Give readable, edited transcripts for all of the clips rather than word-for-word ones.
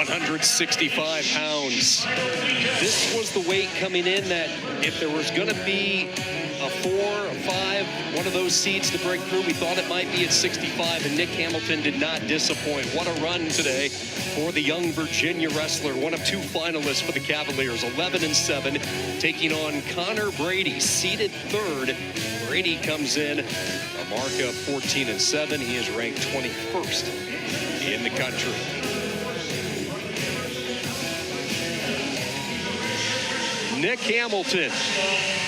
165 pounds. This was the weight coming in that if there was going to be a 4, a 5, one of those seeds to break through, we thought it might be at 65, and Nick Hamilton did not disappoint. What a run today for the young Virginia wrestler, one of 2 finalists for the Cavaliers, 11-7, taking on Connor Brady, seeded 3rd. Brady comes in a mark of 14-7. He is ranked 21st in the country. Nick Hamilton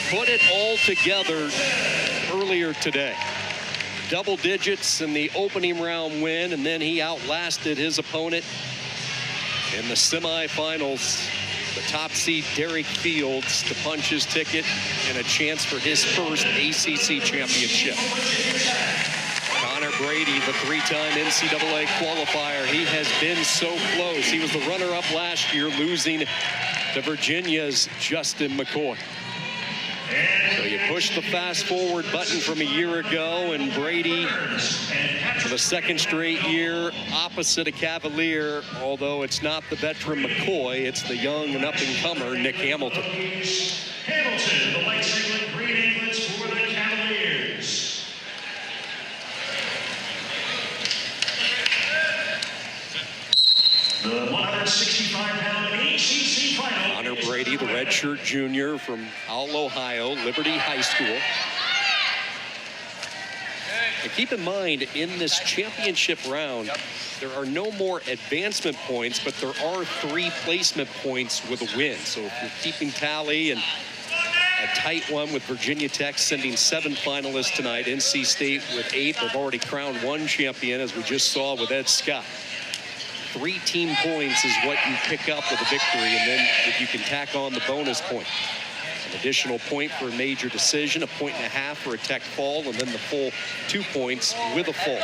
put it all together earlier today. Double digits in the opening round win, and then he outlasted his opponent in the semifinals. The top seed Derek Fields to punch his ticket and a chance for his first ACC championship. Connor Brady, the 3-time NCAA qualifier, he has been so close. He was the runner-up last year, losing to Virginia's Justin McCoy. So you push the fast forward button from a year ago, and Brady, for the 2nd straight year, opposite a Cavalier, although it's not the veteran McCoy, it's the young and up-and-comer Nick Hamilton. Hamilton, the light cycling green amulets for the Cavaliers. The 165-pound ACC final. Connor Brady, the redshirt junior from Howell, Ohio, Liberty High School. And keep in mind, in this championship round, there are no more advancement points, but there are 3 placement points with a win. So if you're keeping tally, and a tight one with Virginia Tech sending 7 finalists tonight, NC State with 8. They've already crowned 1 champion, as we just saw with Ed Scott. 3 team points is what you pick up with a victory, and then if you can tack on the bonus point. An additional point for a major decision, 1.5 points for a tech fall, and then the full 2 points with a fall.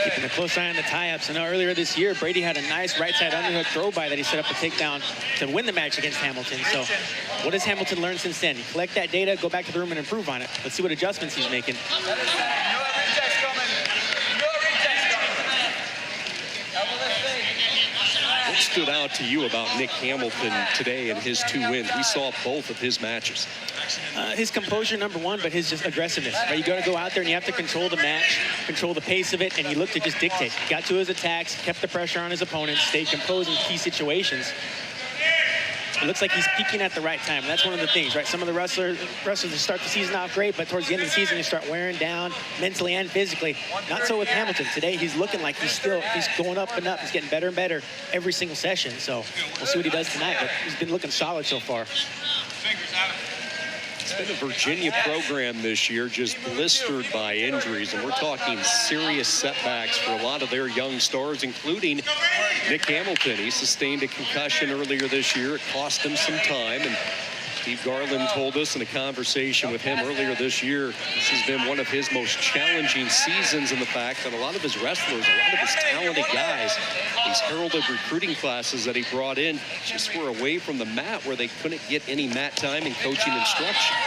Keeping a close eye on the tie-ups. I know earlier this year, Brady had a nice right side underhook throw by that he set up a takedown to win the match against Hamilton. So what has Hamilton learned since then? You collect that data, go back to the room and improve on it. Let's see what adjustments he's making. What stood out to you about Nick Hamilton today and his 2 wins? We saw both of his matches. His composure, number 1, but his just aggressiveness. Right? You got to go out there and you have to control the match, control the pace of it, and he looked to just dictate. Got to his attacks, kept the pressure on his opponent, stayed composed in key situations. It looks like he's peaking at the right time. And that's one of the things, right? Some of the wrestlers start the season off great, but towards the end of the season, they start wearing down mentally and physically. Not so with Hamilton. Today, he's looking like he's going up and up. He's getting better and better every single session. So we'll see what he does tonight, but he's been looking solid so far. It's been a Virginia program this year just blistered by injuries, and we're talking serious setbacks for a lot of their young stars, including Nick Hamilton. He sustained a concussion earlier this year. It cost him some time, and Steve Garland told us in a conversation with him earlier this year, this has been one of his most challenging seasons, in the fact that a lot of his wrestlers, a lot of his talented guys, these heralded recruiting classes that he brought in, just were away from the mat where they couldn't get any mat time and coaching instruction.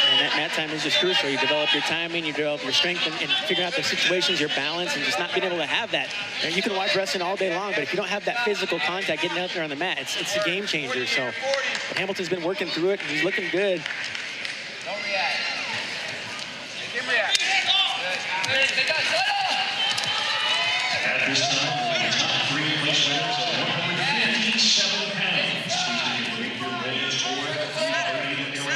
And that mat time is just crucial. You develop your timing, you develop your strength, and figure out the situations, your balance, and just not being able to have that. You can watch wrestling all day long, but if you don't have that physical contact getting out there on the mat, it's a game changer. So but Hamilton's been working through it, and he's looking good. Don't react. Make him react. At this time, the top 3 place winners of 157 pounds. Please your ratings for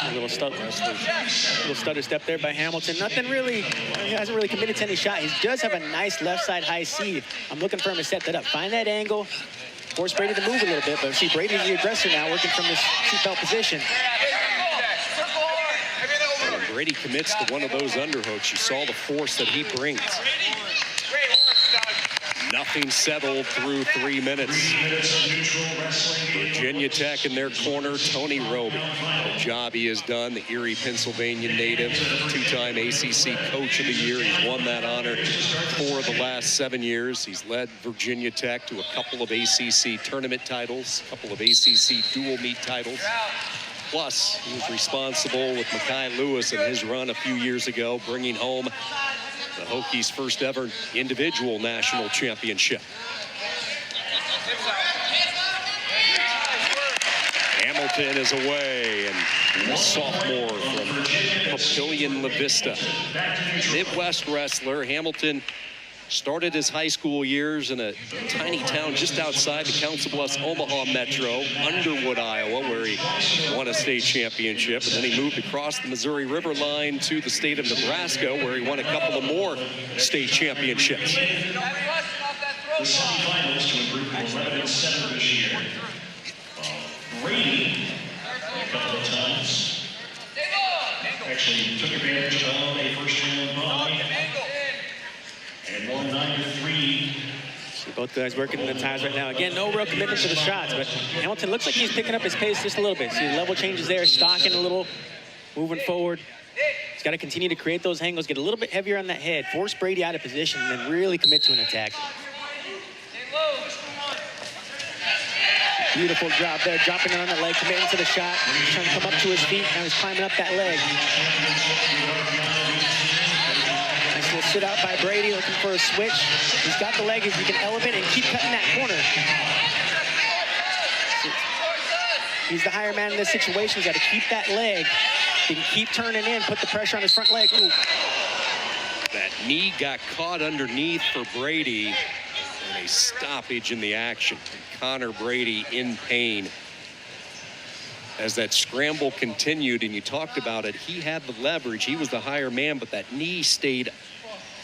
A little stutter step there by Hamilton. Nothing really, he hasn't really committed to any shot. He does have a nice left side high C. I'm looking for him to set that up. Find that angle, force Brady to move a little bit, but see, Brady's the aggressor now, working from this seatbelt position. And Brady commits to one of those underhooks. You saw the force that he brings. Nothing settled through 3 minutes. Virginia Tech in their corner, Tony Roby. The job he has done, the Erie, Pennsylvania native, 2-time ACC Coach of the Year. He's won that honor 4 of the last 7 years. He's led Virginia Tech to a couple of ACC tournament titles, a couple of ACC dual meet titles. Plus, he was responsible with Mekhi Lewis in his run a few years ago, bringing home the Hokies' first ever individual national championship. Hamilton is away, and a sophomore from Papillion La Vista. Midwest wrestler. Hamilton started his high school years in a tiny town just outside the Council Bluffs, Omaha metro, Underwood, Iowa, where he won a state championship. And then he moved across the Missouri River line to the state of Nebraska, where he won a couple of more state championships. The semifinals to a group of 11-7 this year. Brady, a couple of times, actually took advantage of a first-round bye and won 9-3. See both guys working in the ties right now. Again, no real commitment to the shots, but Hamilton looks like he's picking up his pace just a little bit. See the level changes there, stocking a little, moving forward. He's got to continue to create those angles, get a little bit heavier on that head, force Brady out of position, and then really commit to an attack. Beautiful job there, dropping it on that leg, committing to the shot. He's trying to come up to his feet, now he's climbing up that leg. Nice little sit out by Brady, looking for a switch. He's got the leg, if he can elevate and keep cutting that corner. He's the higher man in this situation. He's got to keep that leg. He can keep turning in, put the pressure on his front leg. Ooh. That knee got caught underneath for Brady, and a stoppage in the action. Connor Brady in pain. As that scramble continued, and you talked about it, he had the leverage. He was the higher man, but that knee stayed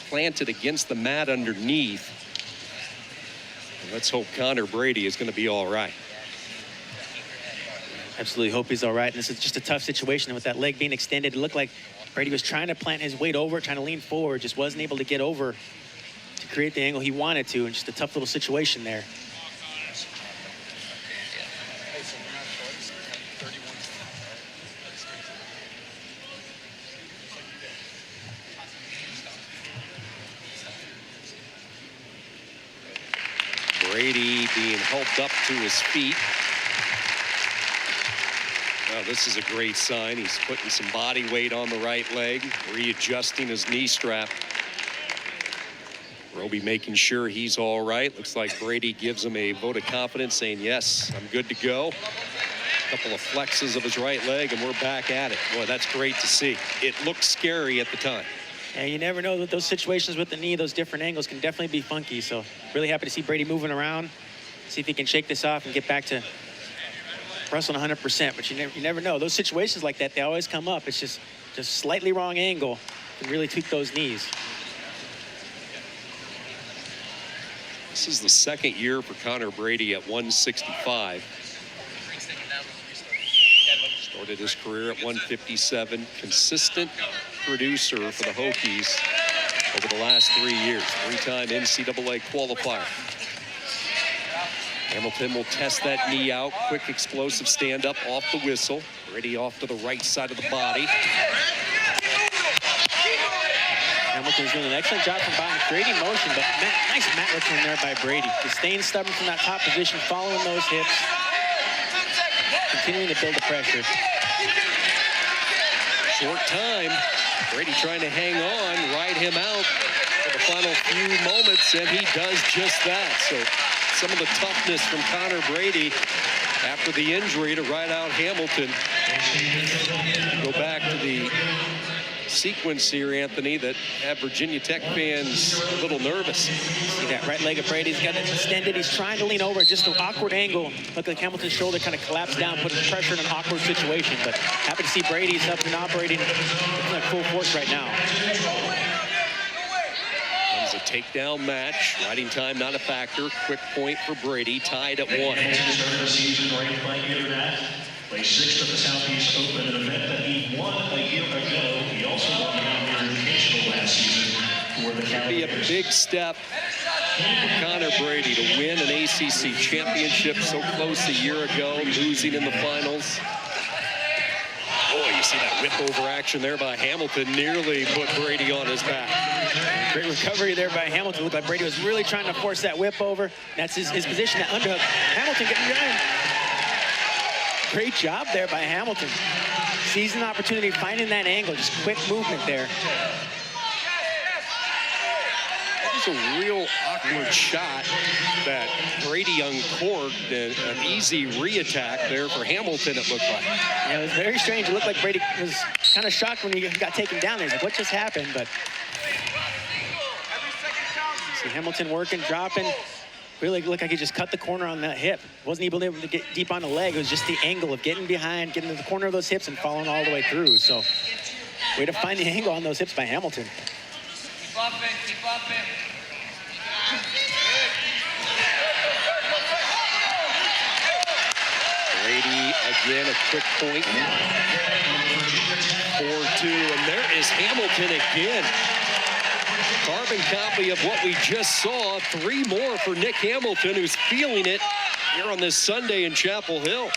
planted against the mat underneath. And let's hope Connor Brady is going to be all right. Absolutely hope he's all right. And this is just a tough situation. And with that leg being extended, it looked like Brady was trying to plant his weight over, trying to lean forward, just wasn't able to get over to create the angle he wanted to, and just a tough little situation there. Brady being helped up to his feet. Well, this is a great sign. He's putting some body weight on the right leg, readjusting his knee strap. Roby making sure he's all right. Looks like Brady gives him a vote of confidence, saying, yes, I'm good to go. A couple of flexes of his right leg, and we're back at it. Boy, that's great to see. It looked scary at the time. And you never know that those situations with the knee, those different angles can definitely be funky. So really happy to see Brady moving around, see if he can shake this off and get back to wrestling 100%. But you never know. Those situations like that, they always come up. It's just slightly wrong angle can really tweak those knees. This is the second year for Connor Brady at 165. Started his career at 157. Consistent producer for the Hokies over the last 3 years. Three-time NCAA qualifier. Hamilton will test that knee out. Quick, explosive stand-up off the whistle. Brady off to the right side of the body. Hamilton's doing an excellent job from behind, creating motion, but nice mat return there by Brady. Just staying stubborn from that top position, following those hips, continuing to build the pressure. Short time. Brady trying to hang on, ride him out for the final few moments, and he does just that. So some of the toughness from Connor Brady after the injury to ride out Hamilton. Go back to the sequence here, Anthony, that had Virginia Tech fans a little nervous. See that right leg of Brady's got it extended. He's trying to lean over, just an awkward angle. Look like Hamilton's shoulder kind of collapsed down, putting pressure in an awkward situation. But happy to see Brady's up and operating at full force right now. Comes a takedown match. Riding time not a factor. Quick point for Brady, tied at 1. Started the season ranked by Internet. Placed 6th at the Southeast Open, an event that he won a year ago. He also won the Outdoor Invitational last season for the It'd be a big step for Connor Brady to win an ACC championship so close a year ago, losing in the finals. Boy, you see that whip over action there by Hamilton, nearly put Brady on his back. Great recovery there by Hamilton. Looked like Brady was really trying to force that whip over. That's his position, that underhook. Hamilton getting behind. Great job there by Hamilton. Seizing the opportunity, finding that angle, just quick movement there. was a real awkward shot that Brady uncorked, and an easy re-attack there for Hamilton, it looked like. Yeah, it was very strange. It looked like Brady was kind of shocked when he got taken down there. He's like, what just happened? But see Hamilton working, dropping. Really looked like he just cut the corner on that hip. Wasn't able to get deep on the leg. It was just the angle of getting behind, getting to the corner of those hips and following all the way through. So way to find the angle on those hips by Hamilton. Keep up it, keep up it. Brady again, a quick point. 4-2, and there is Hamilton again. Carbon copy of what we just saw. 3 more for Nick Hamilton, who's feeling it here on this Sunday in Chapel Hill.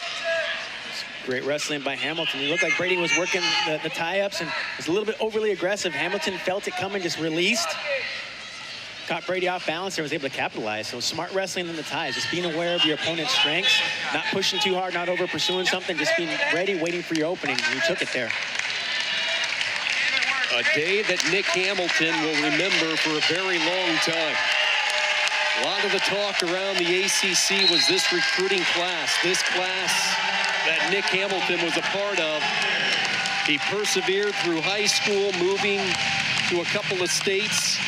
Great wrestling by Hamilton. He looked like Brady was working the tie-ups and was a little bit overly aggressive. Hamilton felt it coming, just released. Caught Brady off balance and was able to capitalize. So smart wrestling in the ties, just being aware of your opponent's strengths, not pushing too hard, not over pursuing something, just being ready, waiting for your opening. And he took it there. A day that Nick Hamilton will remember for a very long time. A lot of the talk around the ACC was this recruiting class, this class that Nick Hamilton was a part of. He persevered through high school, moving to a couple of states.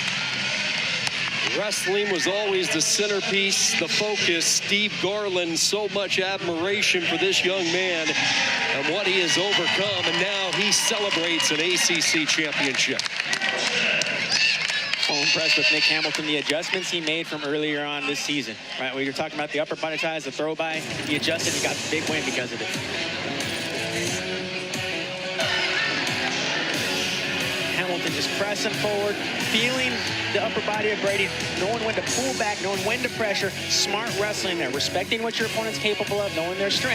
Wrestling was always the centerpiece, the focus. Steve Garland, so much admiration for this young man and what he has overcome, and now he celebrates an ACC championship. So impressed with Nick Hamilton, the adjustments he made from earlier on this season. Right, we were talking about the upper body ties, the throw by. He adjusted and got the big win because of it. Hamilton just pressing forward, feeling the upper body of Brady, knowing when to pull back, knowing when to pressure. Smart wrestling there, respecting what your opponent's capable of, knowing their strength.